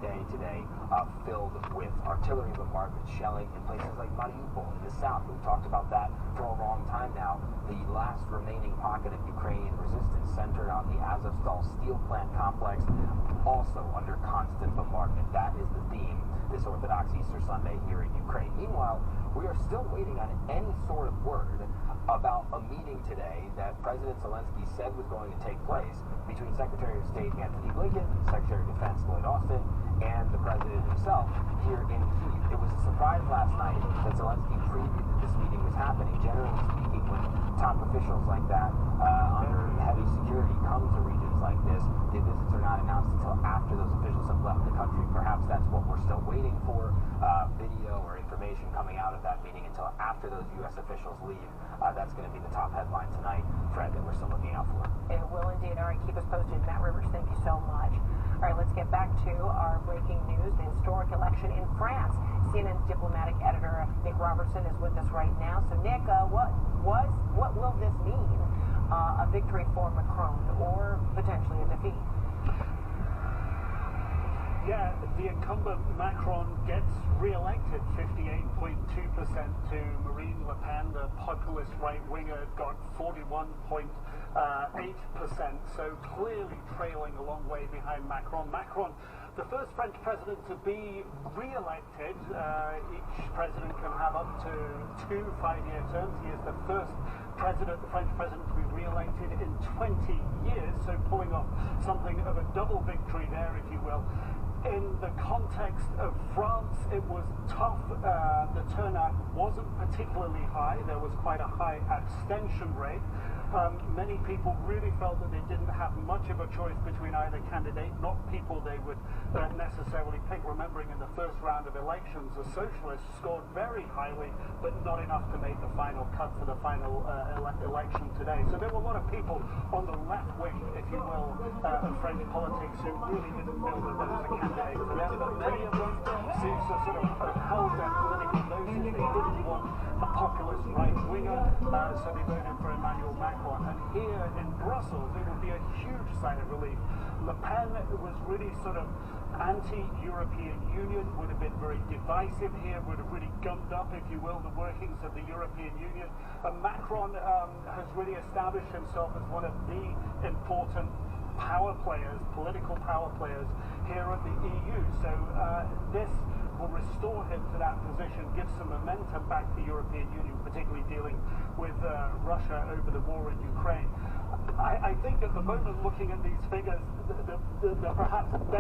day today filled with artillery bombardment, shelling in places like Mariupol in the south. We've talked about that for a long time now. The last remaining pocket of Ukrainian resistance centered on the Azovstal steel plant complex, also under constant bombardment. That is the theme this Orthodox Easter Sunday here in Ukraine. Meanwhile, we are still waiting on any sort of word about a meeting today that President Zelensky said was going to take place between Secretary of State Antony Blinken, Secretary of Defense Lloyd Austin, and the President himself here in Kyiv. It was a surprise last night that Zelensky previewed that this meeting was happening. Generally speaking, when top officials like that under heavy security come to regions like this, the visits are not announced until after those officials have left the country. Perhaps that's what we're still waiting for, video or information coming out of that meeting until after those U.S. officials leave. That's going to be the top headline tonight, Fred, that we're still looking out for. It will indeed. All right, keep us posted. Matt Rivers, thank you so much. All right, let's get back to our breaking news, the historic election in France. CNN's diplomatic editor, Nick Robertson, is with us right now. So, Nick, what will this mean? A victory for Macron or potentially a defeat? Yeah, the incumbent Macron gets re-elected 58.2% to Marine Le Pen. The populist right-winger got 41.8%, so clearly trailing a long way behind Macron. Macron, the first French president to be re-elected. Each president can have up to 2 5-year terms. He is the first president, the French president, to be re-elected in 20 years, so pulling off something of a double victory there, if you will. In the context of France, it was tough. The turnout wasn't particularly high. There was quite a high abstention rate. Many people really felt that they didn't have much of a choice between either candidate, not people they would necessarily pick. Remembering in the first round of elections, the socialists scored very highly, but not enough to make the final cut for the final election today. So there were a lot of people on the left wing, if you will, of French politics who really didn't feel that there was a candidate for them. But many of them seem to sort of held their political noses. They didn't want a populist right-winger, so they voted for Emmanuel Macron. And here in Brussels, it would be a huge sign of relief. Le Pen was really sort of anti-European Union, would have been very divisive here, would have really gummed up, if you will, the workings of the European Union. And Macron has really established himself as one of the important power players, political power players here at the EU. So this will restore him to that position, give some momentum back to the European Union, particularly dealing with Russia over the war in Ukraine. I think at the moment, looking at these figures, the perhaps